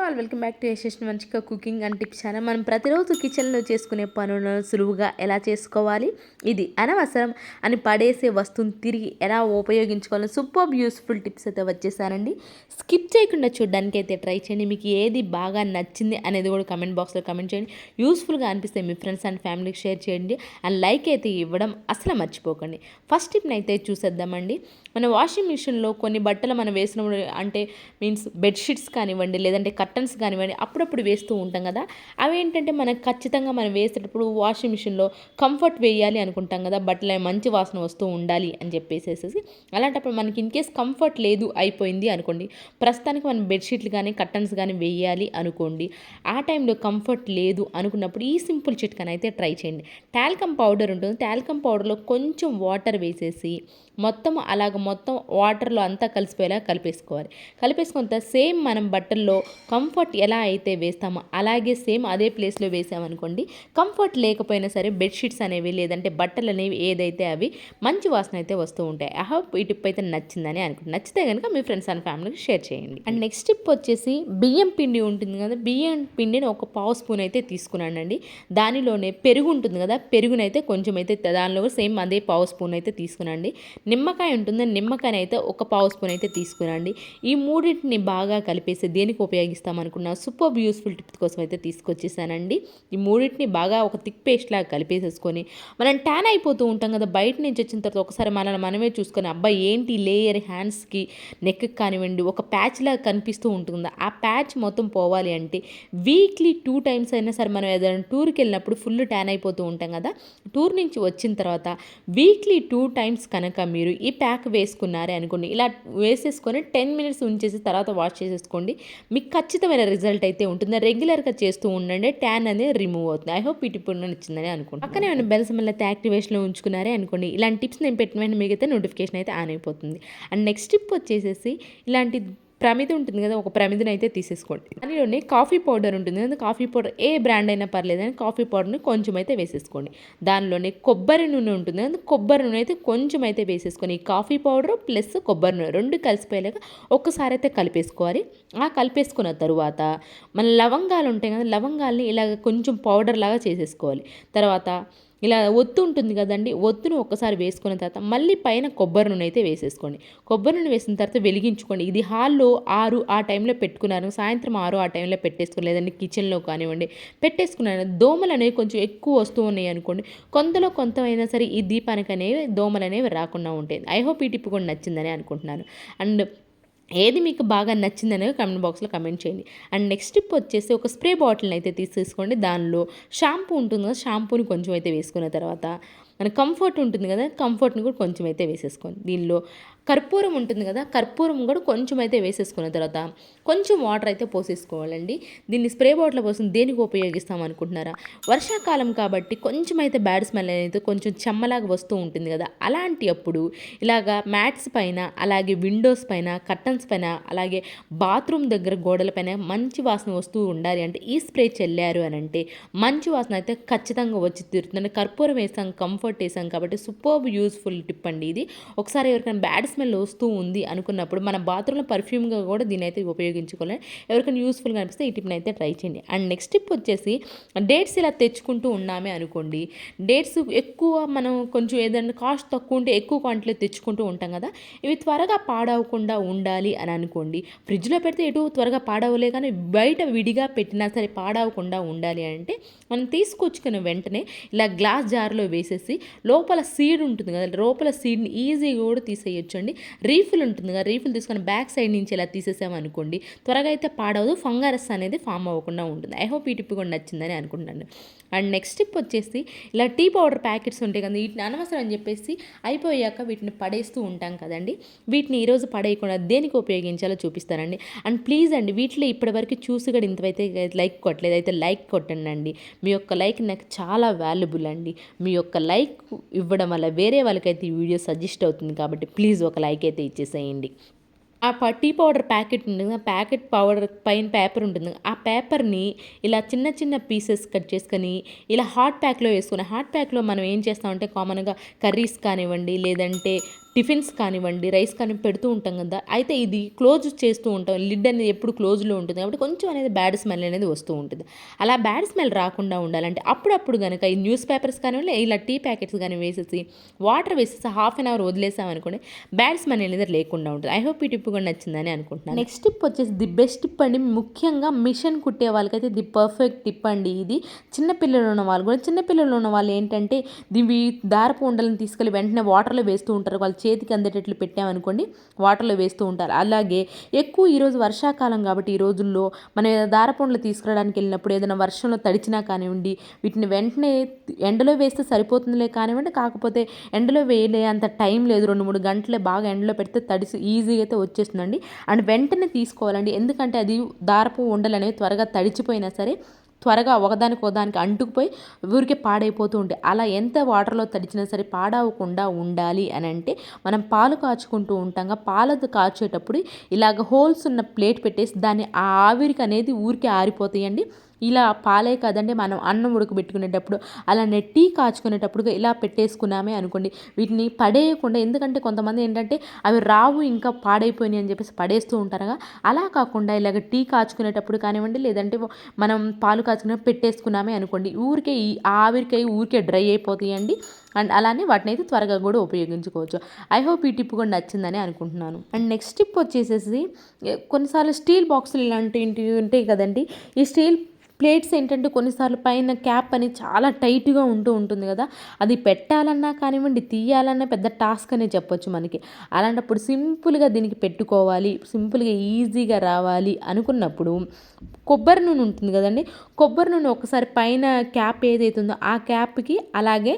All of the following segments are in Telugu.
All welcome back to SSSvini&Vanshika cooking and tips channel. మనం ప్రతిరోజు కిచెన్లో చేసుకునే పనులను సులువుగా ఎలా చేసుకోవాలి, ఇది అనవసరం అని పడేసే వస్తువుని తిరిగి ఎలా ఉపయోగించుకోవాలని సూపర్బ్ యూస్ఫుల్ టిప్స్ అయితే వచ్చేసానండి. స్కిప్ చేయకుండా చూడడానికి అయితే ట్రై చేయండి. మీకు ఏది బాగా నచ్చింది అనేది కూడా కమెంట్ బాక్స్లో కమెంట్ చేయండి. యూస్ఫుల్గా అనిపిస్తే మీ ఫ్రెండ్స్ అండ్ ఫ్యామిలీకి షేర్ చేయండి అండ్ లైక్ అయితే ఇవ్వడం అసలు మర్చిపోకండి. ఫస్ట్ టిప్ని అయితే చూసేద్దామండి. మన వాషింగ్ మిషన్లో కొన్ని బట్టలు మనం వేసినప్పుడు అంటే మీన్స్ బెడ్షీట్స్ కానివ్వండి లేదంటే కర్టన్స్ కానివ్వండి అప్పుడప్పుడు వేస్తూ ఉంటాం కదా. అవి ఏంటంటే మనకు ఖచ్చితంగా మనం వేసేటప్పుడు వాషింగ్ మిషన్లో కంఫర్ట్ వేయాలి అనుకుంటాం కదా, బట్టలు మంచి వాసన వస్తూ ఉండాలి అని చెప్పేసేసి. అలాంటప్పుడు మనకి ఇన్ కేస్ కంఫర్ట్ లేదు అయిపోయింది అనుకోండి, ప్రస్తుతానికి మనం బెడ్షీట్లు కానీ కర్టన్స్ కానీ వేయాలి అనుకోండి, ఆ టైంలో కంఫర్ట్ లేదు అనుకున్నప్పుడు ఈ సింపుల్ చిట్కాని అయితే ట్రై చేయండి. టాల్కమ్ పౌడర్ ఉంటుంది, టాల్కమ్ పౌడర్లో కొంచెం వాటర్ వేసేసి మొత్తం వాటర్లో అంతా కలిసిపోయేలా కలిపేసుకోవాలి. కలిపేసుకున్న సేమ్ మనం బట్టల్లో కంఫర్ట్ ఎలా అయితే వేస్తామో అలాగే సేమ్ అదే ప్లేస్లో వేసామనుకోండి, కంఫర్ట్ లేకపోయినా సరే బెడ్షీట్స్ అనేవి లేదంటే బట్టలు అనేవి ఏదైతే అవి మంచి వాసన అయితే వస్తూ ఉంటాయి. ఐ హోప్ ఈ టిప్ అయితే నచ్చిందని అనుకుంటున్నాను. నచ్చితే కనుక మీ ఫ్రెండ్స్ అండ్ ఫ్యామిలీకి షేర్ చేయండి. అండ్ నెక్స్ట్ టిప్ వచ్చేసి బియ్యం పిండి ఉంటుంది కదా, బియ్యం పిండిని ఒక పావు స్పూన్ అయితే తీసుకున్నానండి. దానిలోనే పెరుగు ఉంటుంది కదా, పెరుగునైతే కొంచెం అయితే దానిలో సేమ్ అదే పావు స్పూన్ అయితే తీసుకునండి. నిమ్మకాయ ఉంటుంది, నిమ్మకాయ అయితే ఒక పావు స్పూన్ అయితే తీసుకురండి. ఈ మూడింటిని బాగా కలిపేసి దేనికి ఉపయోగిస్తామనుకున్న సూపర్ యూస్ఫుల్ టిప్ కోసం అయితే తీసుకొచ్చేసానండి. ఈ మూడింటిని బాగా ఒక థిక్ పేస్ట్ లాగా కలిపేసేసుకొని మనం ట్యాన్ అయిపోతూ ఉంటాం కదా, బయట నుంచి వచ్చిన తర్వాత ఒకసారి మనమే చూసుకొని అబ్బాయి ఏంటి లేయర్ హ్యాండ్స్కి నెక్కి కానివ్వండి ఒక ప్యాచ్ లాగా కనిపిస్తూ ఉంటుంది. ఆ ప్యాచ్ మొత్తం పోవాలి అంటే వీక్లీ 2 times అయినా సరే మనం ఏదైనా టూర్కి వెళ్ళినప్పుడు ఫుల్ ట్యాన్ అయిపోతూ ఉంటాం కదా, టూర్ నుంచి వచ్చిన తర్వాత వీక్లీ 2 times కనుక మీరు ఈ ప్యాక్ వేసుకున్నారే అనుకోండి, ఇలా వేసేసుకొని 10 minutes ఉంచేసి తర్వాత వాష్ చేసేసుకోండి. మీకు ఖచ్చితమైన రిజల్ట్ అయితే ఉంటుంది. రెగ్యులర్గా చేస్తూ ఉండండి, ట్యాన్ అనేది రిమూవ్ అవుతుంది. ఐ హోప్ ఈ టిప్ నచ్చిందని అనుకుంటున్నాను. పక్కనే ఏమైనా బెల్ సింబల్ అయితే యాక్టివేషన్లో ఉంచుకున్నారే అనుకోండి, ఇలాంటి టిప్స్ నేను పెట్టిన వెంటనే మీకు అయితే నోటిఫికేషన్ అయితే ఆన్ అయిపోతుంది. అండ్ నెక్స్ట్ టిప్ వచ్చేసేసి ఇలాంటి ప్రమిది ఉంటుంది కదా, ఒక ప్రమిదిని అయితే తీసేసుకోండి. దానిలోనే కాఫీ పౌడర్ ఉంటుంది కదా, కాఫీ పౌడర్ ఏ బ్రాండ్ అయినా పర్లేదని కాఫీ పౌడర్ని కొంచెం అయితే వేసేసుకోండి. దానిలోనే కొబ్బరి నూనె ఉంటుంది కదా, కొబ్బరి నూనె అయితే కొంచెం అయితే వేసేసుకొని ఈ కాఫీ పౌడర్ ప్లస్ కొబ్బరి నూనె రెండు కలిసిపోయేలాగా ఒక్కసారి అయితే కలిపేసుకోవాలి. ఆ కలిపేసుకున్న తరువాత మన లవంగాలు ఉంటాయి కదా, లవంగాల్ని ఇలాగ కొంచెం పౌడర్ లాగా చేసేసుకోవాలి. తర్వాత ఇలా ఒత్తు ఉంటుంది కదండి, ఒత్తును ఒక్కసారి వేసుకున్న తర్వాత మళ్ళీ పైన కొబ్బరి నూనె అయితే వేసేసుకోండి. కొబ్బరి నూనె వేసిన తర్వాత వెలిగించుకోండి. ఇది హాల్లో 6 ఆ టైంలో పెట్టుకున్నారు, సాయంత్రం 6 ఆ టైంలో పెట్టేసుకుని లేదండి కిచెన్లో కానివ్వండి పెట్టేసుకున్నాను. దోమలు అనేవి కొంచెం ఎక్కువ వస్తూ ఉన్నాయి అనుకోండి, కొంత అయినా సరే ఈ దీపానికి అనేవి దోమలు అనేవి రాకుండా ఉంటాయి. ఐ హోప్ ఈ టిప్ కూడా నచ్చిందని అనుకుంటున్నాను. అండ్ ఏది మీకు బాగా నచ్చిందనేది కమెంట్ బాక్స్లో కమెంట్ చేయండి. అండ్ నెక్స్ట్ టిప్ వచ్చేసి ఒక స్ప్రే బాటిల్ని అయితే తీసేసుకోండి. దానిలో షాంపూ ఉంటుంది కదా, షాంపూని కొంచెం అయితే వేసుకున్న తర్వాత మన కంఫర్ట్ ఉంటుంది కదా, కంఫర్ట్ని కూడా కొంచెం అయితే వేసేసుకోండి. దీనిలో కర్పూరం ఉంటుంది కదా, కర్పూరం కూడా కొంచెం అయితే వేసేసుకున్న తర్వాత కొంచెం వాటర్ అయితే పోసేసుకోవాలండి. దీన్ని స్ప్రే బాటిల్ పోసి దేనికి ఉపయోగిస్తాం అనుకుంటున్నారా, వర్షాకాలం కాబట్టి కొంచెం అయితే బ్యాడ్ స్మెల్ అయితే కొంచెం చెమ్మలాగా వస్తూ ఉంటుంది కదా, అలాంటి అప్పుడు ఇలాగా మ్యాట్స్ పైన అలాగే విండోస్ పైన కర్టన్స్ పైన అలాగే బాత్రూమ్ దగ్గర గోడల పైన మంచి వాసన వస్తూ ఉండాలి అంటే ఈ స్ప్రే చెల్లారు అని అంటే మంచి వాసన అయితే ఖచ్చితంగా వచ్చి తీరుతుంది. కర్పూరం వేసాం, కంఫర్ట్ వేసాం కాబట్టి సూపర్బ్ యూస్ఫుల్ టిప్ అండి ఇది. ఒకసారి ఎవరికైనా బ్యాడ్ స్మెల్ వస్తూ ఉంది అనుకున్నప్పుడు మన బాత్రూంలో పర్ఫ్యూమ్గా కూడా దీని అయితే ఉపయోగించుకోవాలి. ఎవరికైనా యూస్ఫుల్గా అనిపిస్తే ఈ టిప్ని అయితే ట్రై చేయండి. అండ్ నెక్స్ట్ టిప్ వచ్చేసి డేట్స్ ఇలా తెచ్చుకుంటూ ఉన్నామే అనుకోండి, డేట్స్ ఎక్కువ మనం కొంచెం ఏదైనా కాస్ట్ తక్కువ ఉంటే ఎక్కువ క్వాంటిటీలో తెచ్చుకుంటూ ఉంటాం కదా, ఇవి త్వరగా పాడవకుండా ఉండాలి అని అనుకోండి, ఫ్రిడ్జ్లో పెడితే ఎటు త్వరగా పాడవలే కానీ బయట విడిగా పెట్టినా సరే పాడవకుండా ఉండాలి అంటే మనం తీసుకొచ్చుకున్న వెంటనే ఇలా గ్లాస్ జార్లో వేసేసి లోపల సీడ్ ఉంటుంది కదా, లోపల సీడ్ని ఈజీగా కూడా తీసేయచ్చు అండి. రీఫిల్ ఉంటుంది కదా, రీఫిల్ తీసుకొని బ్యాక్ సైడ్ నుంచి ఇలా తీసేసామనుకోండి త్వరగా అయితే పాడవదు, ఫంగస్ అనేది ఫామ్ అవ్వకుండా ఉంటుంది. ఐ హోప్ ఈ టిప్ కూడా నచ్చిందని అనుకుంటున్నాను. అండ్ నెక్స్ట్ టిప్ వచ్చేసి ఇలా టీ పౌడర్ ప్యాకెట్స్ ఉంటాయి కదా, వీటిని అనవసరం అని చెప్పేసి అయిపోయాక వీటిని పడేస్తూ ఉంటాం కదండి, వీటిని ఈరోజు పడేయకుండా దేనికి ఉపయోగించాలో చూపిస్తానండి. అండ్ ప్లీజ్ అండి వీటిలో ఇప్పటివరకు చూసి కూడా ఇంతవైతే లైక్ కొట్టలేదు అయితే లైక్ కొట్టండి అండి. మీ యొక్క లైక్ నాకు చాలా వాల్యుబుల్ అండి. మీ యొక్క లైక్ ఇవ్వడం వల్ల వేరే వాళ్ళకైతే ఈ వీడియో సజెస్ట్ అవుతుంది కాబట్టి ప్లీజ్ ఒక లైక్ అయితే ఇచ్చేసేయండి. ఆ టీ పౌడర్ ప్యాకెట్ ఉంటుంది, ఆ ప్యాకెట్ పౌడర్ పైన పేపర్ ఉంటుంది, ఆ పేపర్ని ఇలా చిన్న చిన్న పీసెస్ కట్ చేసుకొని ఇలా హాట్ ప్యాక్లో వేసుకుని, హాట్ ప్యాక్లో మనం ఏం చేస్తామంటే కామన్గా కర్రీస్ కానివ్వండి లేదంటే టిఫిన్స్ కానివ్వండి, రైస్ కానీ పెడుతూ ఉంటాం కదా, అయితే ఇది క్లోజ్ చేస్తూ ఉంటాం. లిడ్ అనేది ఎప్పుడు క్లోజ్లో ఉంటుంది కాబట్టి కొంచెం అనేది బ్యాడ్ స్మెల్ అనేది వస్తూ ఉంటుంది. అలా బ్యాడ్ స్మెల్ రాకుండా ఉండాలంటే అప్పుడప్పుడు కనుక ఈ న్యూస్ పేపర్స్ కానివ్వండి, ఇలా టీ ప్యాకెట్స్ కానీ వేసేసి వాటర్ వేసేసి హాఫ్ అన్ అవర్ వదిలేసామనుకోండి బ్యాడ్ స్మెల్ అనేది లేకుండా ఉంటుంది. ఐ హోప్ ఈ టిప్ కూడా నచ్చిందని అనుకుంటున్నాను. నెక్స్ట్ టిప్ వచ్చేసి ది బెస్ట్ టిప్ అండి. ముఖ్యంగా మిషన్ కుట్టే వాళ్ళకైతే ది పర్ఫెక్ట్ టిప్ అండి ఇది. చిన్నపిల్లలు ఉన్న వాళ్ళు కూడా, చిన్నపిల్లలు ఉన్న వాళ్ళు ఏంటంటే ఇవి దారపు ఉండలను తీసుకెళ్ళి వెంటనే వాటర్లో వేస్తూ ఉంటారు. వాళ్ళ చేతికి అందేటట్లు పెట్టామనుకోండి వాటర్లో వేస్తూ ఉంటారు. అలాగే ఎక్కువ ఈరోజు వర్షాకాలం కాబట్టి ఈ రోజుల్లో మనం ఏదైనా దారపు ఉండలు తీసుకురావడానికి వెళ్ళినప్పుడు ఏదైనా వర్షంలో తడిచినా కానివ్వండి, వీటిని వెంటనే ఎండలో వేస్తే సరిపోతుందిలే కానివ్వండి, కాకపోతే ఎండలో వేయలే అంత టైం లేదు, 2-3 గంటలే బాగా ఎండలో పెడితే తడిసి ఈజీగా అయితే వచ్చేస్తుందండి. అండ్ వెంటనే తీసుకోవాలండి, ఎందుకంటే అది దారపు ఉండలు అనేవి త్వరగా తడిచిపోయినా సరే త్వరగా ఒకదానికి అంటుకుపోయి ఊరికే పాడైపోతూ ఉంటాయి. అలా ఎంత వాటర్లో తడిచినా సరే పాడవకుండా ఉండాలి అని అంటే మనం పాలు కాచుకుంటూ ఉంటాం. పాలు కాచేటప్పుడు ఇలాగ హోల్స్ ఉన్న ప్లేట్ పెట్టేసి దాన్ని ఆ ఆవిరికి అనేది ఊరికే ఆరిపోతాయండి. ఇలా పాలే కాదండి, మనం అన్నం ఉడకబెట్టుకునేటప్పుడు అలానే టీ కాచుకునేటప్పుడు ఇలా పెట్టేసుకున్నామే అనుకోండి, వీటిని పడేయకుండా, ఎందుకంటే కొంతమంది ఏంటంటే అవి రావు ఇంకా పాడైపోయినాయి అని చెప్పేసి పడేస్తూ ఉంటారుగా, అలా కాకుండా ఇలాగ టీ కాచుకునేటప్పుడు కానివ్వండి, లేదంటే మనం పాలు కాచుకునే పెట్టేసుకున్నామే అనుకోండి ఊరికే ఈ ఆవిరికై ఊరికే డ్రై అయిపోతాయండి. అండ్ అలానే వాటిని అయితే త్వరగా కూడా ఉపయోగించుకోవచ్చు. ఐ హోప్ ఈ టిప్ కూడా నచ్చిందని అనుకుంటున్నాను. అండ్ నెక్స్ట్ టిప్ వచ్చేసేసి కొన్నిసార్లు స్టీల్ బాక్సులు ఇలాంటివి ఉంటాయి కదండి, ఈ స్టీల్ ప్లేట్స్ ఏంటంటే కొన్నిసార్లు పైన క్యాప్ అని చాలా టైట్గా ఉంటుంది కదా, అది పెట్టాలన్నా కానివ్వండి తీయాలన్నా పెద్ద టాస్క్ అనే చెప్పొచ్చు మనకి. అలాంటప్పుడు సింపుల్గా దీనికి పెట్టుకోవాలి, సింపుల్గా ఈజీగా రావాలి అనుకున్నప్పుడు కొబ్బరి నూనె ఉంటుంది కదండి, కొబ్బరి నూనె ఒకసారి పైన క్యాప్ ఏదైతే ఉందో ఆ క్యాప్కి అలాగే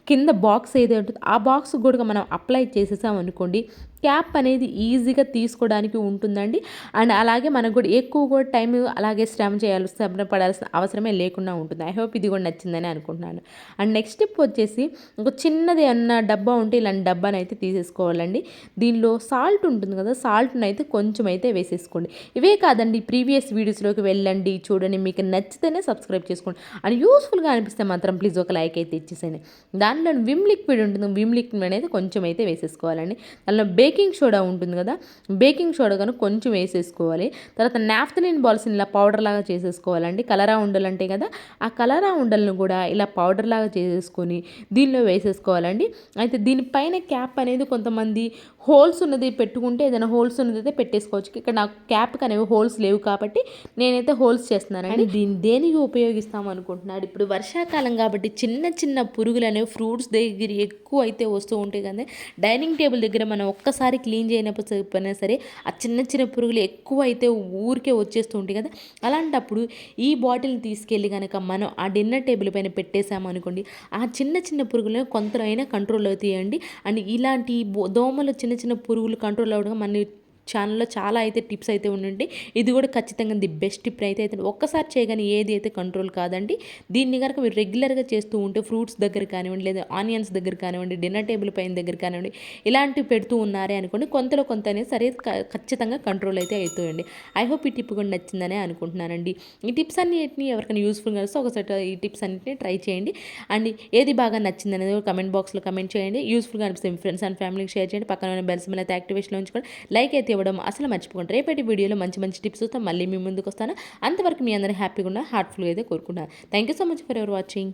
కింద బాక్స్ ఏదైతే ఉంటుందో ఆ బాక్స్ కూడా మనం అప్లై చేసేసాం అనుకోండి క్యాప్ అనేది ఈజీగా తీసుకోవడానికి ఉంటుందండి. అండ్ అలాగే మనకు కూడా ఎక్కువ కూడా టైం అలాగే శ్రమ పడాల్సిన అవసరమే లేకుండా ఉంటుంది. ఐ హోప్ ఇది కూడా నచ్చిందని అనుకుంటున్నాను. అండ్ నెక్స్ట్ స్టెప్ వచ్చేసి ఒక చిన్నది ఏమన్నా డబ్బా ఉంటే ఇలాంటి డబ్బాని అయితే తీసేసుకోవాలండి. దీనిలో సాల్ట్ ఉంటుంది కదా, సాల్ట్ని అయితే కొంచెం అయితే వేసేసుకోండి. ఇవే కాదండి, ప్రీవియస్ వీడియోస్లోకి వెళ్ళండి, చూడండి, మీకు నచ్చితేనే సబ్స్క్రైబ్ చేసుకోండి. అండ్ యూస్ఫుల్గా అనిపిస్తే మాత్రం ప్లీజ్ ఒక లైక్ అయితే ఇచ్చేసేయండి. దానిలో విమ్ లిక్విడ్ ఉంటుంది, విమ్ లిక్విడ్ అనేది కొంచెం అయితే వేసేసుకోవాలండి. దానిలో బేకింగ్ సోడా ఉంటుంది కదా, బేకింగ్ సోడా కనుక కొంచెం వేసేసుకోవాలి. తర్వాత నాఫ్థలిన్ బాల్స్ని ఇలా పౌడర్ లాగా చేసేసుకోవాలండి. కలరా ఉండలు అంటే కదా, ఆ కలరా ఉండలను కూడా ఇలా పౌడర్ లాగా చేసేసుకొని దీనిలో వేసేసుకోవాలండి. అయితే దీనిపైన క్యాప్ అనేది కొంతమంది హోల్స్ ఉన్నది పెట్టుకుంటే ఏదైనా హోల్స్ ఉన్నది అయితే పెట్టేసుకోవచ్చు. ఇక్కడ నాకు క్యాప్కి అనేవి హోల్స్ లేవు కాబట్టి నేనైతే హోల్స్ చేస్తున్నానండి. దీన్ని దేనికి ఉపయోగిస్తాం అనుకుంటున్నాడు, ఇప్పుడు వర్షాకాలం కాబట్టి చిన్న చిన్న పురుగులు అనేవి ఫ్రూట్స్ దగ్గర ఎక్కువ అయితే వస్తూ ఉంటాయి కదా, డైనింగ్ టేబుల్ దగ్గర మనం ఒక్కసారి క్లీన్ చేయకపోయినా సరే ఆ చిన్న చిన్న పురుగులు ఎక్కువ అయితే ఊరికే వచ్చేస్తూ ఉంటాయి కదా, అలాంటప్పుడు ఈ బాటిల్ని తీసుకెళ్ళి కనుక మనం ఆ డిన్నర్ టేబుల్ పైన పెట్టేసామనుకోండి ఆ చిన్న చిన్న పురుగులను కొంతైనా కంట్రోల్ అవుతాయండి. అండ్ ఇలాంటి దోమలు చిన్న చిన్న పురుగులు కంట్రోల్ అవ్వడం మన ఛానల్లో చాలా అయితే టిప్స్ అయితే ఉండండి. ఇది కూడా ఖచ్చితంగా ది బెస్ట్ టిప్ అయితే ఒక్కసారి చేయగానే ఏది అయితే కంట్రోల్ కాదండి. దీన్ని కనుక మీరు రెగ్యులర్గా చేస్తూ ఉంటే ఫ్రూట్స్ దగ్గర కానివ్వండి, లేదా ఆనియన్స్ దగ్గర కానివ్వండి, డిన్నర్ టేబుల్ పైన దగ్గర కానివ్వండి, ఇలాంటివి పెడుతూ ఉన్నారే అనుకోండి కొంతలో కొంత అనేది సరే ఖచ్చితంగా కంట్రోల్ అయితే అవుతాయండి. ఐ హోప్ ఈ టిప్ కూడా నచ్చిందనే అనుకుంటున్నానండి. ఈ టిప్స్ అన్నిటిని ఎవరికైనా యూస్ఫుల్గా వస్తే ఒకసారి ఈ టిప్స్ అన్నిటిని ట్రై చేయండి. అండ్ ఏది బాగా నచ్చింది అనేది కమెంట్ బాక్స్లో కమెంట్ చేయండి. యూస్ఫుల్గా అనిపిస్తే మీ ఫ్రెండ్స్ అండ్ ఫ్యామిలీకి షేర్ చేయండి. పక్కన ఉన్న బెల్ సింబల్ అయితే యాక్టివేషన్లో ఉంచుకోండి. లైక్ అయితే ఇవ్వడం అసలు మర్చిపోకండి. రేపటి వీడియోలో మంచి మంచి టిప్స్తో మళ్ళీ మీ ముందుకు వస్తాను. అంతవరకు మీ అందరూ హ్యాపీగా ఉన్న హార్ట్ఫుల్గా అయితే కోరుకుంటున్నాను. Thank you so much for ever watching.